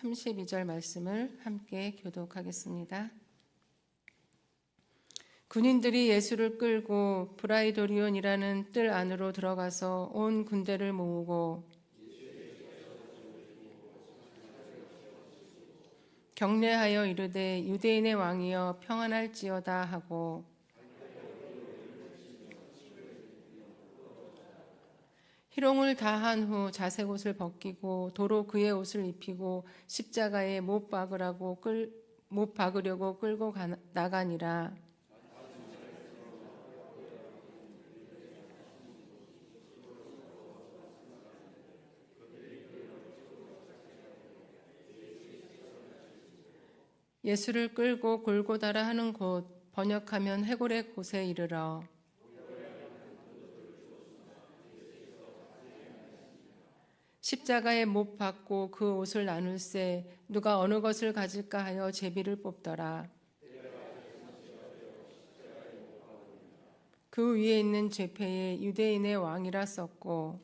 32절 말씀을 함께 교독하겠습니다. 군인들이 예수를 끌고 브라이도리온이라는 뜰 안으로 들어가서 온 군대를 모으고 경례하여 이르되 유대인의 왕이여 평안할지어다 하고 희롱을 다한 후 자색 옷을 벗기고 도로 그의 옷을 입히고 십자가에 못 박으려고 끌고 나가니라. 예수를 끌고 골고다라 하는 곳, 번역하면 해골의 곳에 이르러 십자가에 못 박고 그 옷을 나눌세 누가 어느 것을 가질까 하여 제비를 뽑더라. 그 위에 있는 죄패에 유대인의 왕이라 썼고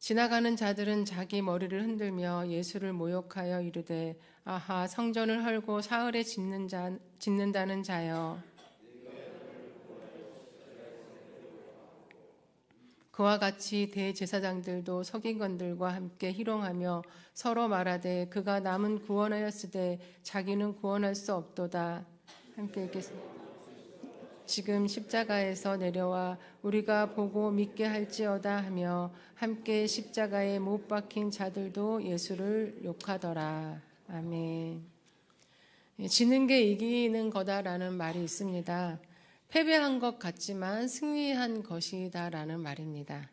지나가는 자들은 자기 머리를 흔들며 예수를 모욕하여 이르되 아하 성전을 헐고 사흘에 짓는다는 자여 그와 같이 대제사장들도 서기관들과 함께 희롱하며 서로 말하되 그가 남은 구원하였으되 자기는 구원할 수 없도다. 함께 읽겠습니다. 지금 십자가에서 내려와 우리가 보고 믿게 할지어다 하며 함께 십자가에 못 박힌 자들도 예수를 욕하더라. 아멘. 지는 게 이기는 거다라는 말이 있습니다. 패배한 것 같지만 승리한 것이다라는 말입니다.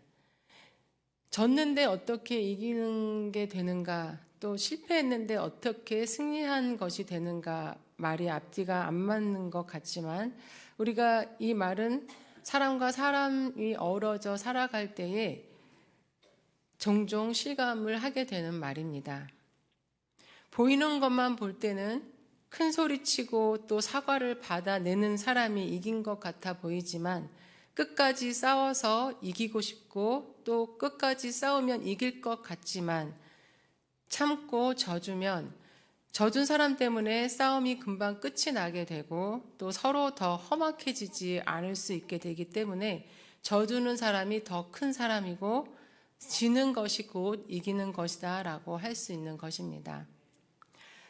졌는데 어떻게 이기는 게 되는가, 또 실패했는데 어떻게 승리한 것이 되는가 말이 앞뒤가 안 맞는 것 같지만 우리가 이 말은 사람과 사람이 어우러져 살아갈 때에 종종 실감을 하게 되는 말입니다. 보이는 것만 볼 때는 큰 소리치고 또 사과를 받아내는 사람이 이긴 것 같아 보이지만 끝까지 싸워서 이기고 싶고 또 끝까지 싸우면 이길 것 같지만 참고 져주면 져준 사람 때문에 싸움이 금방 끝이 나게 되고 또 서로 더 험악해지지 않을 수 있게 되기 때문에 져주는 사람이 더 큰 사람이고 지는 것이 곧 이기는 것이다 라고 할 수 있는 것입니다.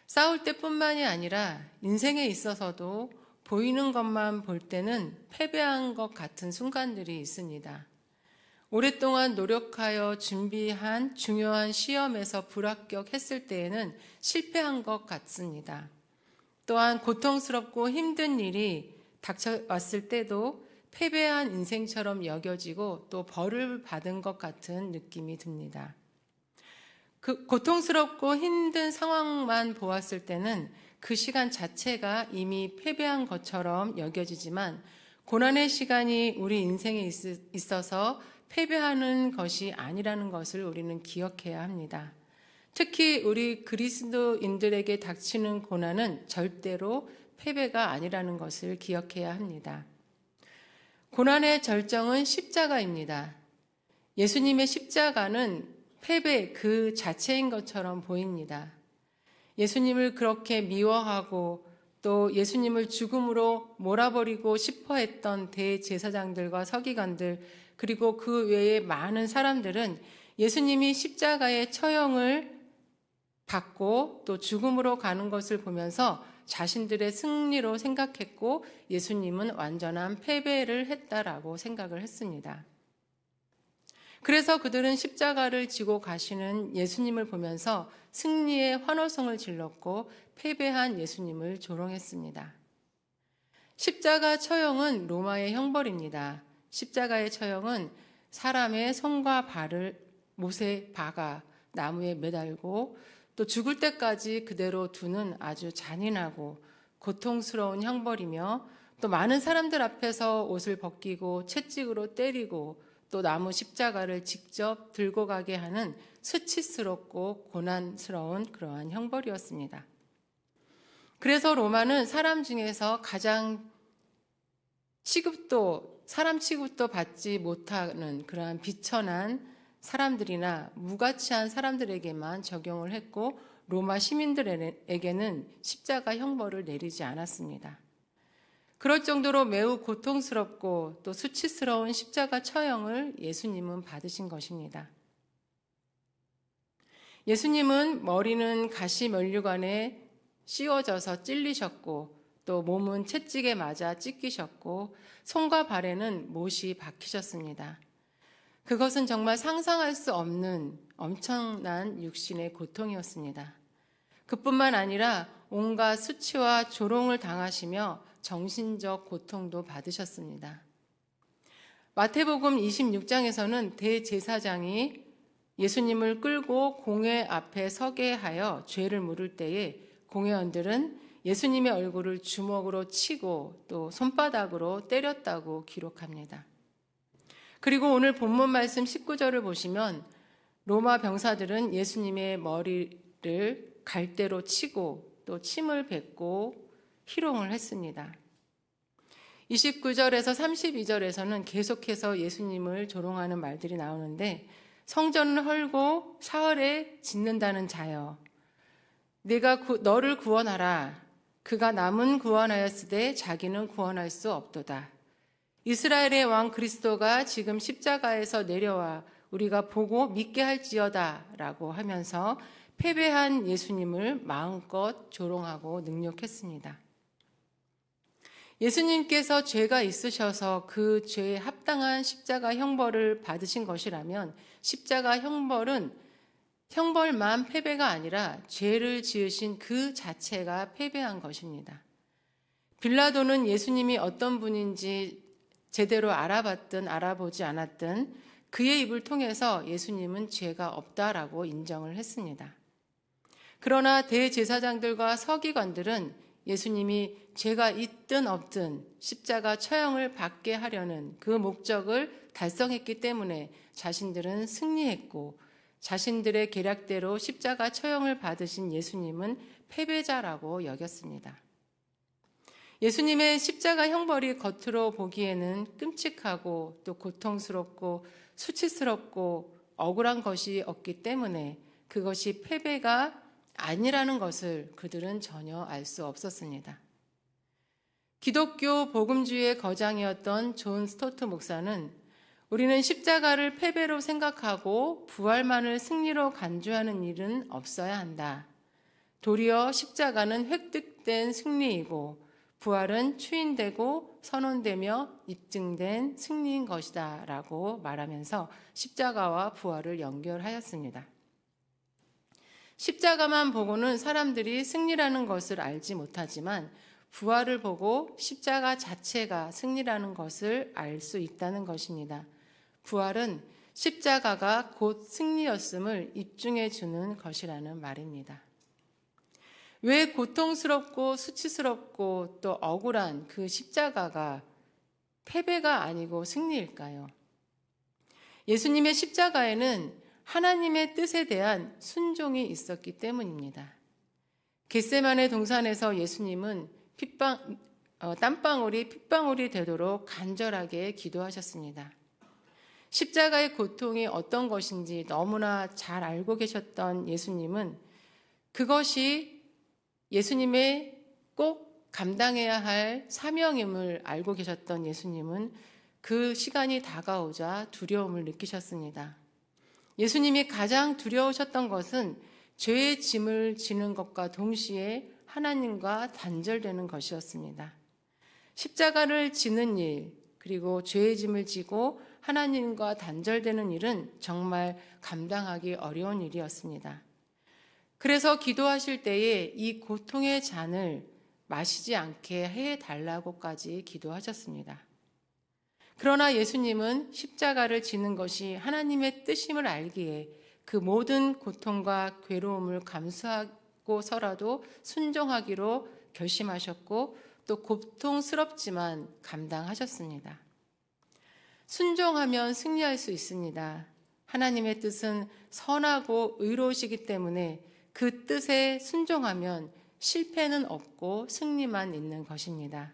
싸울 때뿐만이 아니라 인생에 있어서도 보이는 것만 볼 때는 패배한 것 같은 순간들이 있습니다. 오랫동안 노력하여 준비한 중요한 시험에서 불합격했을 때에는 실패한 것 같습니다. 또한 고통스럽고 힘든 일이 닥쳐왔을 때도 패배한 인생처럼 여겨지고 또 벌을 받은 것 같은 느낌이 듭니다. 그 고통스럽고 힘든 상황만 보았을 때는 그 시간 자체가 이미 패배한 것처럼 여겨지지만 고난의 시간이 우리 인생에 있어서 패배하는 것이 아니라는 것을 우리는 기억해야 합니다. 특히 우리 그리스도인들에게 닥치는 고난은 절대로 패배가 아니라는 것을 기억해야 합니다. 고난의 절정은 십자가입니다. 예수님의 십자가는 패배 그 자체인 것처럼 보입니다. 예수님을 그렇게 미워하고 또 예수님을 죽음으로 몰아버리고 싶어 했던 대제사장들과 서기관들 그리고 그 외에 많은 사람들은 예수님이 십자가의 처형을 받고 또 죽음으로 가는 것을 보면서 자신들의 승리로 생각했고 예수님은 완전한 패배를 했다라고 생각을 했습니다. 그래서 그들은 십자가를 지고 가시는 예수님을 보면서 승리의 환호성을 질렀고 패배한 예수님을 조롱했습니다. 십자가 처형은 로마의 형벌입니다. 십자가의 처형은 사람의 손과 발을 못에 박아 나무에 매달고 또 죽을 때까지 그대로 두는 아주 잔인하고 고통스러운 형벌이며 또 많은 사람들 앞에서 옷을 벗기고 채찍으로 때리고 또 나무 십자가를 직접 들고 가게 하는 수치스럽고 고난스러운 그러한 형벌이었습니다. 그래서 로마는 사람 중에서 가장 취급도 사람 취급도 받지 못하는 그러한 비천한 사람들이나 무가치한 사람들에게만 적용을 했고 로마 시민들에게는 십자가 형벌을 내리지 않았습니다. 그럴 정도로 매우 고통스럽고 또 수치스러운 십자가 처형을 예수님은 받으신 것입니다. 예수님은 머리는 가시 면류관에 씌워져서 찔리셨고 또 몸은 채찍에 맞아 찢기셨고 손과 발에는 못이 박히셨습니다. 그것은 정말 상상할 수 없는 엄청난 육신의 고통이었습니다. 그뿐만 아니라 온갖 수치와 조롱을 당하시며 정신적 고통도 받으셨습니다. 마태복음 26장에서는 대제사장이 예수님을 끌고 공회 앞에 서게 하여 죄를 물을 때에 공회원들은 예수님의 얼굴을 주먹으로 치고 또 손바닥으로 때렸다고 기록합니다. 그리고 오늘 본문 말씀 19절을 보시면 로마 병사들은 예수님의 머리를 갈대로 치고 또 침을 뱉고 희롱을 했습니다. 29절에서 32절에서는 계속해서 예수님을 조롱하는 말들이 나오는데 성전을 헐고 사흘에 짓는다는 자여 내가 너를 구원하라 그가 남은 구원하였으되 자기는 구원할 수 없도다. 이스라엘의 왕 그리스도가 지금 십자가에서 내려와 우리가 보고 믿게 할지어다 라고 하면서 패배한 예수님을 마음껏 조롱하고 능욕했습니다. 예수님께서 죄가 있으셔서 그 죄에 합당한 십자가 형벌을 받으신 것이라면 십자가 형벌만 패배가 아니라 죄를 지으신 그 자체가 패배한 것입니다. 빌라도는 예수님이 어떤 분인지 제대로 알아봤든 알아보지 않았든 그의 입을 통해서 예수님은 죄가 없다라고 인정을 했습니다. 그러나 대제사장들과 서기관들은 예수님이 죄가 있든 없든 십자가 처형을 받게 하려는 그 목적을 달성했기 때문에 자신들은 승리했고 자신들의 계략대로 십자가 처형을 받으신 예수님은 패배자라고 여겼습니다. 예수님의 십자가 형벌이 겉으로 보기에는 끔찍하고 또 고통스럽고 수치스럽고 억울한 것이 없기 때문에 그것이 패배가 아니라는 것을 그들은 전혀 알 수 없었습니다. 기독교 복음주의의 거장이었던 존 스토트 목사는 우리는 십자가를 패배로 생각하고 부활만을 승리로 간주하는 일은 없어야 한다. 도리어 십자가는 획득된 승리이고 부활은 추인되고 선언되며 입증된 승리인 것이다 라고 말하면서 십자가와 부활을 연결하였습니다. 십자가만 보고는 사람들이 승리라는 것을 알지 못하지만 부활을 보고 십자가 자체가 승리라는 것을 알 수 있다는 것입니다. 부활은 십자가가 곧 승리였음을 입증해 주는 것이라는 말입니다. 왜 고통스럽고 수치스럽고 또 억울한 그 십자가가 패배가 아니고 승리일까요? 예수님의 십자가에는 하나님의 뜻에 대한 순종이 있었기 때문입니다. 겟세마네 동산에서 예수님은 땀방울이 핏방울이 되도록 간절하게 기도하셨습니다. 십자가의 고통이 어떤 것인지 너무나 잘 알고 계셨던 예수님은 그것이 예수님의 꼭 감당해야 할 사명임을 알고 계셨던 예수님은 그 시간이 다가오자 두려움을 느끼셨습니다. 예수님이 가장 두려우셨던 것은 죄의 짐을 지는 것과 동시에 하나님과 단절되는 것이었습니다. 십자가를 지는 일, 그리고 죄의 짐을 지고 하나님과 단절되는 일은 정말 감당하기 어려운 일이었습니다. 그래서 기도하실 때에 이 고통의 잔을 마시지 않게 해달라고까지 기도하셨습니다. 그러나 예수님은 십자가를 지는 것이 하나님의 뜻임을 알기에 그 모든 고통과 괴로움을 감수하고서라도 순종하기로 결심하셨고 또 고통스럽지만 감당하셨습니다. 순종하면 승리할 수 있습니다. 하나님의 뜻은 선하고 의로우시기 때문에 그 뜻에 순종하면 실패는 없고 승리만 있는 것입니다.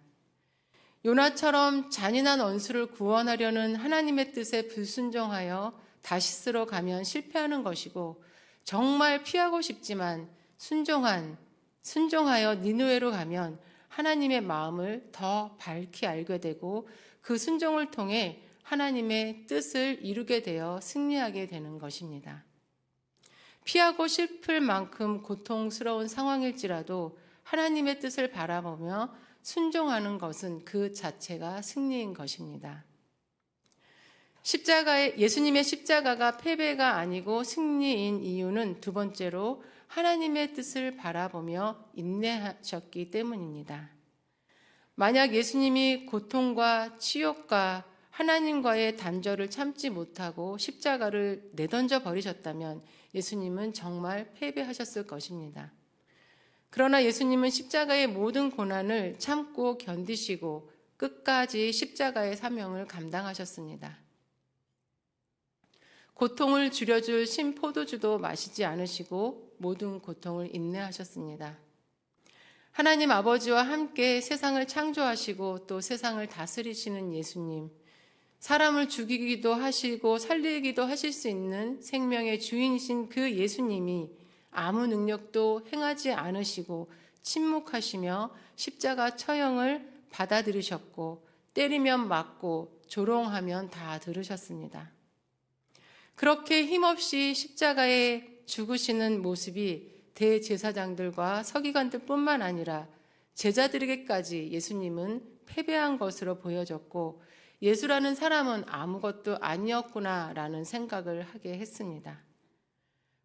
요나처럼 잔인한 원수를 구원하려는 하나님의 뜻에 불순종하여 다시스로 가면 실패하는 것이고, 정말 피하고 싶지만 순종하여 니느웨로 가면 하나님의 마음을 더 밝히 알게 되고 그 순종을 통해 하나님의 뜻을 이루게 되어 승리하게 되는 것입니다. 피하고 싶을 만큼 고통스러운 상황일지라도 하나님의 뜻을 바라보며 순종하는 것은 그 자체가 승리인 것입니다. 예수님의 십자가가 패배가 아니고 승리인 이유는 두 번째로 하나님의 뜻을 바라보며 인내하셨기 때문입니다. 만약 예수님이 고통과 치욕과 하나님과의 단절을 참지 못하고 십자가를 내던져 버리셨다면 예수님은 정말 패배하셨을 것입니다. 그러나 예수님은 십자가의 모든 고난을 참고 견디시고 끝까지 십자가의 사명을 감당하셨습니다. 고통을 줄여줄 신포도주도 마시지 않으시고 모든 고통을 인내하셨습니다. 하나님 아버지와 함께 세상을 창조하시고 또 세상을 다스리시는 예수님, 사람을 죽이기도 하시고 살리기도 하실 수 있는 생명의 주인이신 그 예수님이 아무 능력도 행하지 않으시고 침묵하시며 십자가 처형을 받아들이셨고 때리면 맞고 조롱하면 다 들으셨습니다. 그렇게 힘없이 십자가에 죽으시는 모습이 대제사장들과 서기관들뿐만 아니라 제자들에게까지 예수님은 패배한 것으로 보여졌고 예수라는 사람은 아무것도 아니었구나라는 생각을 하게 했습니다.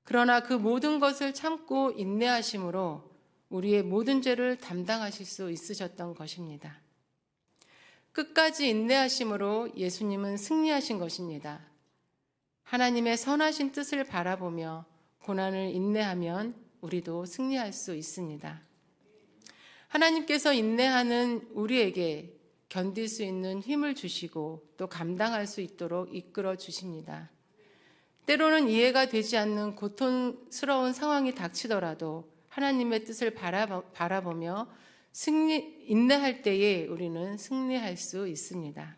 그러나 그 모든 것을 참고 인내하심으로 우리의 모든 죄를 담당하실 수 있으셨던 것입니다. 끝까지 인내하심으로 예수님은 승리하신 것입니다. 하나님의 선하신 뜻을 바라보며 고난을 인내하면 우리도 승리할 수 있습니다. 하나님께서 인내하는 우리에게 견딜 수 있는 힘을 주시고 또 감당할 수 있도록 이끌어 주십니다. 때로는 이해가 되지 않는 고통스러운 상황이 닥치더라도 하나님의 뜻을 바라보며 인내할 때에 우리는 승리할 수 있습니다.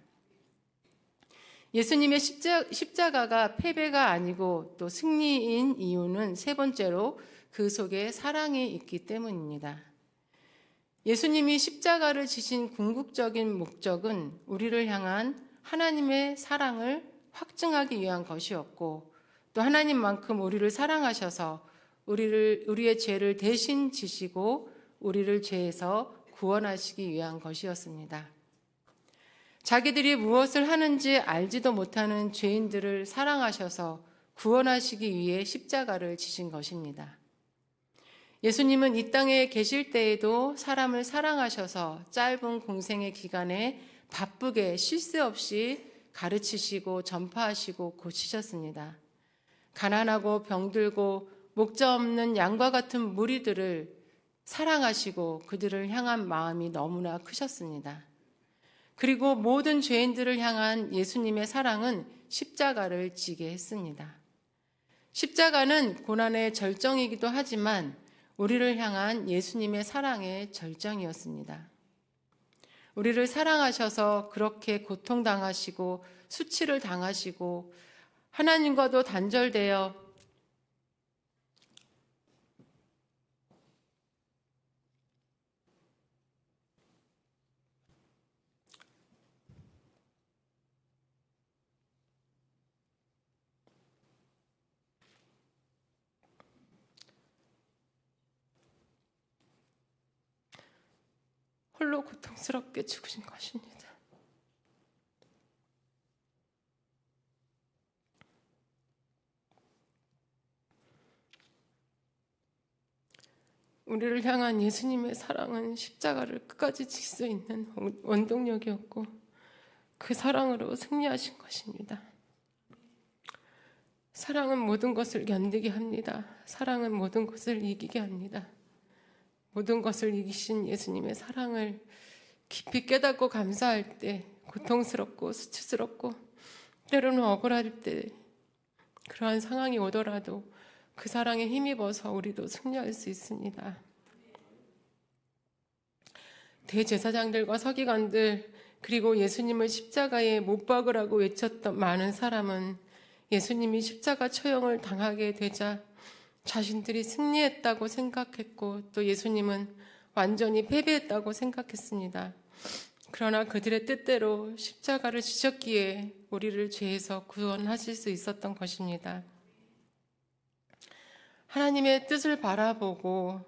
예수님의 십자가가 패배가 아니고 또 승리인 이유는 세 번째로 그 속에 사랑이 있기 때문입니다. 예수님이 십자가를 지신 궁극적인 목적은 우리를 향한 하나님의 사랑을 확증하기 위한 것이었고 또 하나님만큼 우리를 사랑하셔서 우리의 죄를 대신 지시고 우리를 죄에서 구원하시기 위한 것이었습니다. 자기들이 무엇을 하는지 알지도 못하는 죄인들을 사랑하셔서 구원하시기 위해 십자가를 지신 것입니다. 예수님은 이 땅에 계실 때에도 사람을 사랑하셔서 짧은 공생의 기간에 바쁘게 쉴 새 없이 가르치시고 전파하시고 고치셨습니다. 가난하고 병들고 목자 없는 양과 같은 무리들을 사랑하시고 그들을 향한 마음이 너무나 크셨습니다. 그리고 모든 죄인들을 향한 예수님의 사랑은 십자가를 지게 했습니다. 십자가는 고난의 절정이기도 하지만 우리를 향한 예수님의 사랑의 절정이었습니다. 우리를 사랑하셔서 그렇게 고통당하시고 수치를 당하시고 하나님과도 단절되어 홀로 고통스럽게 죽으신 것입니다. 우리를 향한 예수님의 사랑은 십자가를 끝까지 질 수 있는 원동력이었고 그 사랑으로 승리하신 것입니다. 사랑은 모든 것을 견디게 합니다. 사랑은 모든 것을 이기게 합니다. 모든 것을 이기신 예수님의 사랑을 깊이 깨닫고 감사할 때 고통스럽고 수치스럽고 때로는 억울할 때 그러한 상황이 오더라도 그 사랑에 힘입어서 우리도 승리할 수 있습니다. 대제사장들과 서기관들 그리고 예수님을 십자가에 못 박으라고 외쳤던 많은 사람은 예수님이 십자가 처형을 당하게 되자 자신들이 승리했다고 생각했고 또 예수님은 완전히 패배했다고 생각했습니다. 그러나 그들의 뜻대로 십자가를 지셨기에 우리를 죄에서 구원하실 수 있었던 것입니다. 하나님의 뜻을 바라보고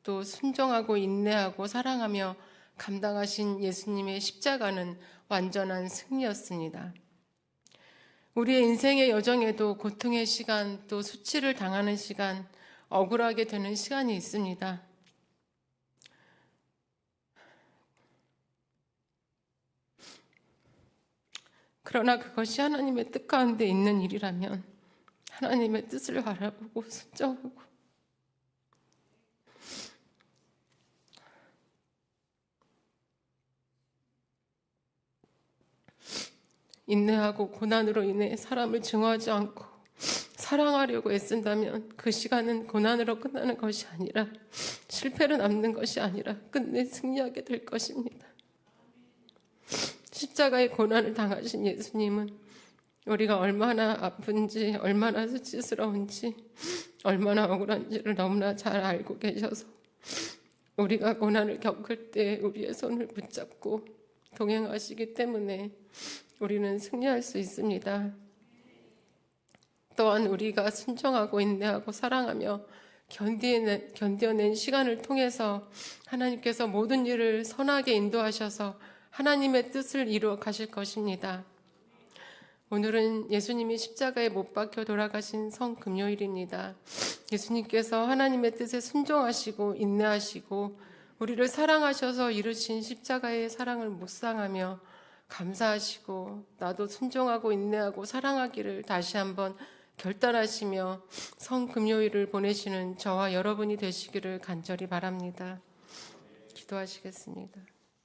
또 순종하고 인내하고 사랑하며 감당하신 예수님의 십자가는 완전한 승리였습니다. 우리의 인생의 여정에도 고통의 시간, 또 수치를 당하는 시간, 억울하게 되는 시간이 있습니다. 그러나 그것이 하나님의 뜻 가운데 있는 일이라면 하나님의 뜻을 바라보고 순종하고 인내하고 고난으로 인해 사람을 증오하지 않고 사랑하려고 애쓴다면 그 시간은 고난으로 끝나는 것이 아니라 실패로 남는 것이 아니라 끝내 승리하게 될 것입니다. 십자가의 고난을 당하신 예수님은 우리가 얼마나 아픈지, 얼마나 수치스러운지, 얼마나 억울한지를 너무나 잘 알고 계셔서 우리가 고난을 겪을 때 우리의 손을 붙잡고 동행하시기 때문에 우리는 승리할 수 있습니다. 또한 우리가 순종하고 인내하고 사랑하며 견뎌낸 시간을 통해서 하나님께서 모든 일을 선하게 인도하셔서 하나님의 뜻을 이루어 가실 것입니다. 오늘은 예수님이 십자가에 못 박혀 돌아가신 성금요일입니다. 예수님께서 하나님의 뜻에 순종하시고 인내하시고 우리를 사랑하셔서 이루신 십자가의 사랑을 묵상하며 감사하시고 나도 순종하고 인내하고 사랑하기를 다시 한번 결단하시며 성금요일을 보내시는 저와 여러분이 되시기를 간절히 바랍니다. 기도하시겠습니다.